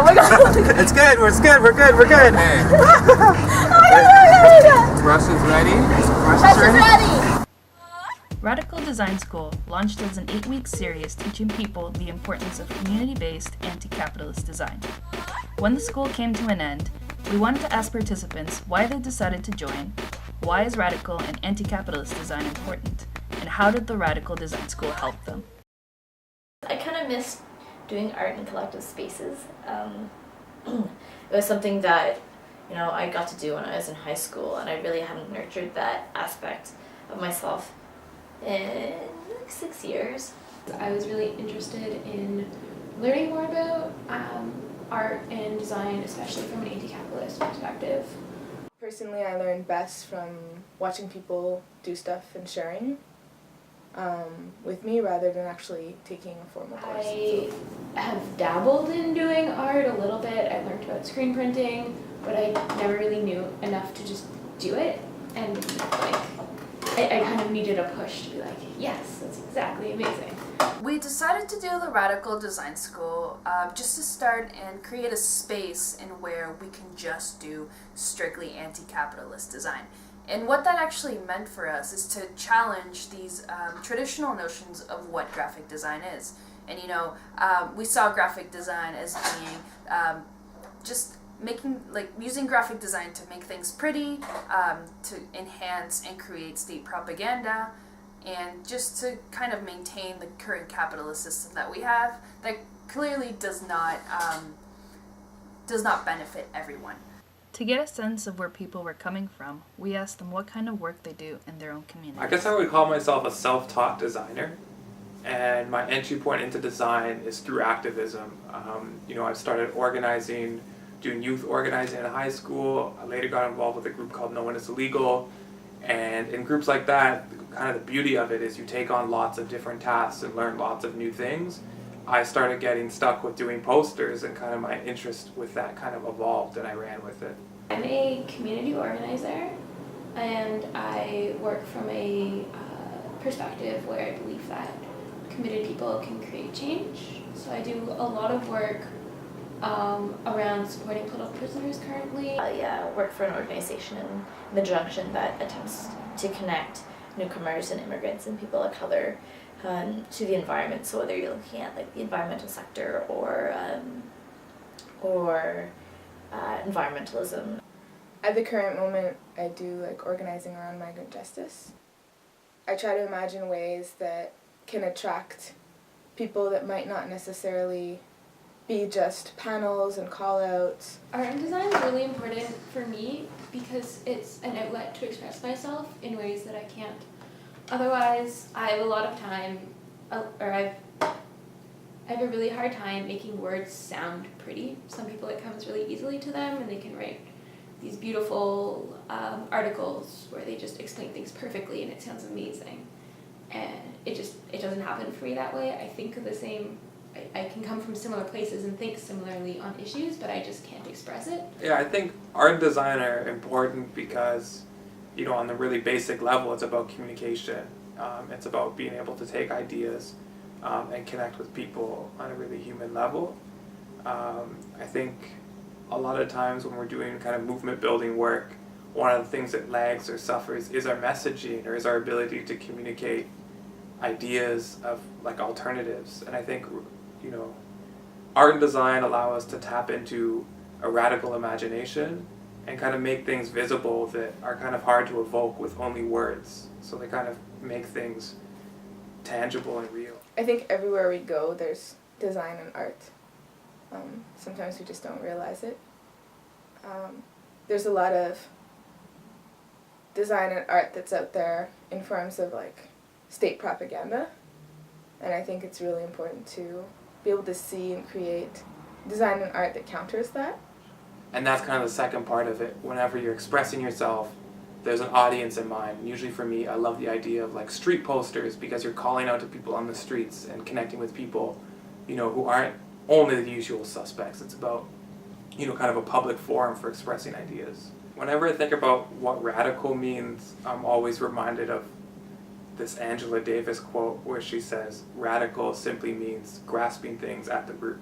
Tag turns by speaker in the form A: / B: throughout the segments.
A: my god.
B: It's good. We're good. We're good.
C: Hey.
A: Oh my god.
C: Russia's ready?
A: Russia's ready.
D: Radical Design School launched as an 8-week series teaching people the importance of community-based, anti-capitalist design. When the school came to an end, we wanted to ask participants why they decided to join, why is radical and anti-capitalist design important, and how did the Radical Design School help them?
E: I kind of missed doing art in collective spaces. It was something that, I got to do when I was in high school, and I really hadn't nurtured that aspect of myself in like 6 years.
F: I was really interested in learning more about art and design, especially from an anti-capitalist perspective.
G: Personally, I learn best from watching people do stuff and sharing with me rather than actually taking a formal course.
F: I have dabbled in doing art a little bit. I learned about screen printing, but I never really knew enough to just do it. And I kind of needed a push to be like, yes, that's exactly amazing.
H: We decided to do the Radical Design School just to start and create a space in where we can just do strictly anti-capitalist design. And what that actually meant for us is to challenge these traditional notions of what graphic design is. And we saw graphic design as being just using graphic design to make things pretty, to enhance and create state propaganda, and just to kind of maintain the current capitalist system that we have that clearly does not benefit everyone.
D: To get a sense of where people were coming from, we asked them what kind of work they do in their own community.
B: I guess I would call myself a self-taught designer, and my entry point into design is through activism. I've started organizing, doing youth organizing in high school. I later got involved with a group called No One Is Illegal, and in groups like that, kind of the beauty of it is you take on lots of different tasks and learn lots of new things. I started getting stuck with doing posters, and kind of my interest with that kind of evolved, and I ran with it.
F: I'm a community organizer, and I work from a perspective where I believe that committed people can create change. So I do a lot of work around supporting political prisoners currently.
E: I work for an organization in the Junction that attempts to connect newcomers and immigrants and people of color to the environment. So whether you're looking at the environmental sector or environmentalism.
G: At the current moment, I do organizing around migrant justice. I try to imagine ways that can attract people that might not necessarily be just panels and call-outs.
F: Art and design is really important for me because it's an outlet to express myself in ways that I can't. Otherwise, I have a lot of time, I have a really hard time making words sound pretty. Some people it comes really easily to them, and they can write these beautiful articles where they just explain things perfectly and it sounds amazing. And it doesn't happen for me that way. I think the same. I can come from similar places and think similarly on issues, but I just can't express it.
B: Yeah, I think art and design are important because, on the really basic level, it's about communication. It's about being able to take ideas and connect with people on a really human level. I think a lot of times when we're doing kind of movement building work, one of the things that lags or suffers is our messaging, or is our ability to communicate ideas of alternatives. And I think art and design allow us to tap into a radical imagination and kind of make things visible that are kind of hard to evoke with only words. So they kind of make things tangible and real.
G: I think everywhere we go, there's design and art. Sometimes we just don't realize it. There's a lot of design and art that's out there in forms of state propaganda, and I think it's really important to be able to see and create design and art that counters that.
B: And that's kind of the second part of it. Whenever you're expressing yourself, there's an audience in mind. Usually for me, I love the idea of street posters, because you're calling out to people on the streets and connecting with people, who aren't only the usual suspects. It's about, kind of a public forum for expressing ideas. Whenever I think about what radical means, I'm always reminded of this Angela Davis quote where she says, "Radical simply means grasping things at the root."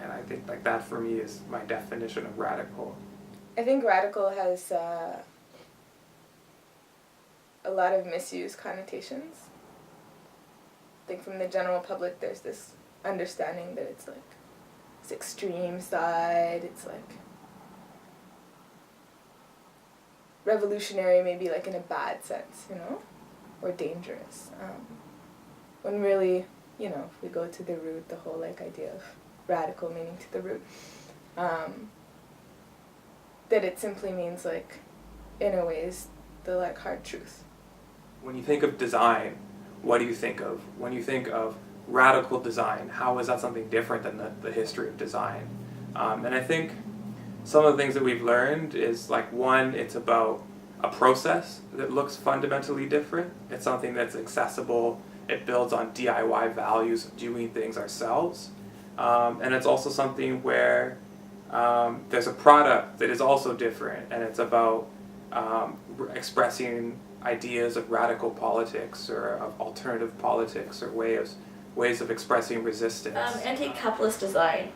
B: And I think like that for me is my definition of radical.
G: I think radical has a lot of misuse connotations. I think from the general public there's this understanding that it's like this extreme side, it's like revolutionary, maybe like in a bad sense, you know, or dangerous. When really, you know, if we go to the root, the whole like idea of radical meaning to the root, that it simply means like, in a ways, the like hard truth.
B: When you think of design, what do you think of? When you think of radical design, how is that something different than the history of design? And I think some of the things that we've learned is like, one, it's about a process that looks fundamentally different. It's something that's accessible. It builds on DIY values of doing things ourselves. And it's also something where there's a product that is also different, and it's about expressing ideas of radical politics or of alternative politics or ways of expressing resistance.
E: Anti-capitalist design.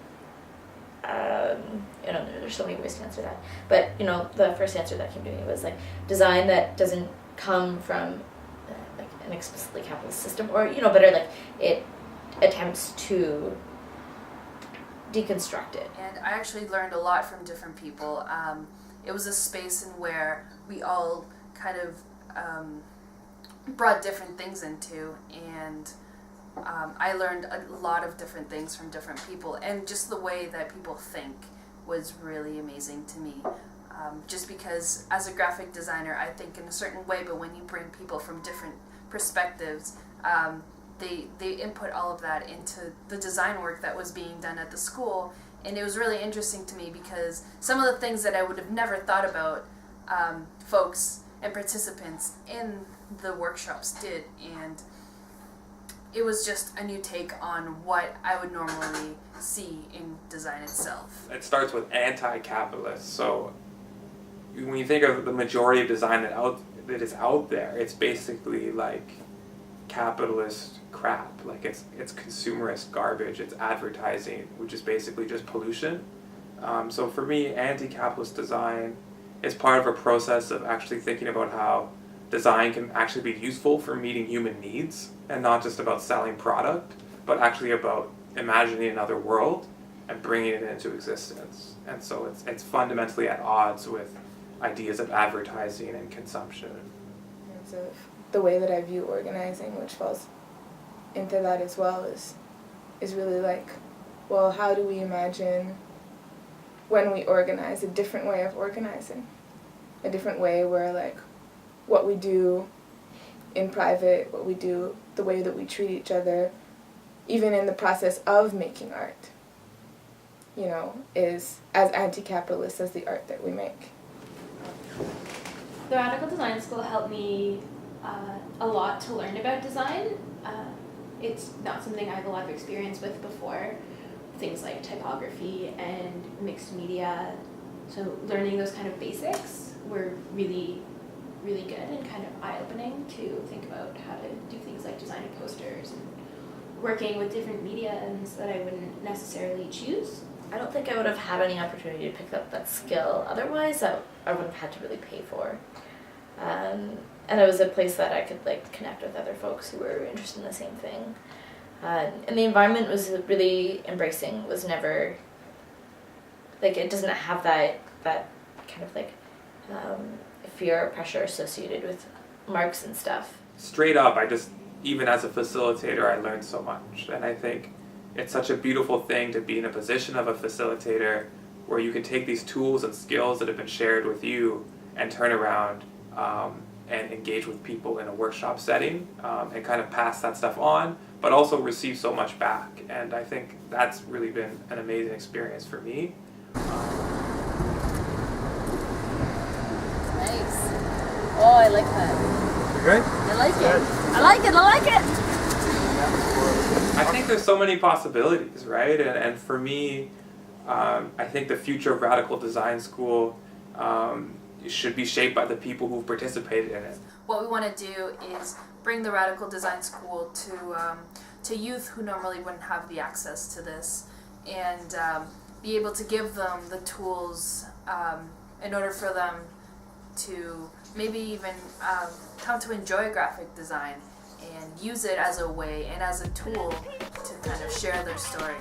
E: You know, there's so many ways to answer that. But, you know, the first answer that came to me was like design that doesn't come from like an explicitly capitalist system, or, you know, better like it attempts to deconstruct it.
H: And I actually learned a lot from different people. It was a space in where we all kind of brought different things into, and I learned a lot of different things from different people, and just the way that people think was really amazing to me. Just because as a graphic designer, I think in a certain way, but when you bring people from different perspectives, they input all of that into the design work that was being done at the school, and it was really interesting to me because some of the things that I would have never thought about, folks and participants in the workshops did, and it was just a new take on what I would normally see in design itself.
B: It starts with anti-capitalist. So when you think of the majority of design that is out there, it's basically like capitalist crap. Like it's consumerist garbage. It's advertising, which is basically just pollution. So for me, anti-capitalist design is part of a process of actually thinking about how design can actually be useful for meeting human needs, and not just about selling product, but actually about imagining another world and bringing it into existence. And so it's fundamentally at odds with ideas of advertising and consumption.
G: And so the way that I view organizing, which falls into that as well, is really like, well, how do we imagine when we organize a different way of organizing? A different way where like what we do in private, what we do, the way that we treat each other, even in the process of making art, you know, is as anti-capitalist as the art that we make.
F: The Radical Design School helped me a lot to learn about design. It's not something I have a lot of experience with before, things like typography and mixed media. So learning those kind of basics were really, really good and kind of eye-opening to think about how to do things like designing posters and working with different mediums that I wouldn't necessarily choose.
E: I don't think I would have had any opportunity to pick up that skill otherwise that I wouldn't have had to really pay for. And it was a place that I could like connect with other folks who were interested in the same thing. And the environment was really embracing, was never, like it doesn't have that kind of like fear or pressure associated with marks and stuff.
B: Straight up, even as a facilitator, I learned so much. And I think it's such a beautiful thing to be in a position of a facilitator where you can take these tools and skills that have been shared with you and turn around and engage with people in a workshop setting and kind of pass that stuff on, but also receive so much back. And I think that's really been an amazing experience for me.
C: Nice. Oh, I like that.
I: Good?
C: I like it. I like it. I like it.
B: I think there's so many possibilities, right? And for me, I think the future of Radical Design School should be shaped by the people who've participated in it.
H: What we want to do is bring the Radical Design School to youth who normally wouldn't have the access to this, and be able to give them the tools in order for them to maybe even come to enjoy graphic design and use it as a way and as a tool to kind of share their story.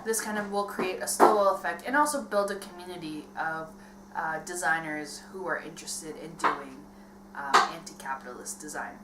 H: This kind of will create a snowball effect and also build a community of designers who are interested in doing anti-capitalist design.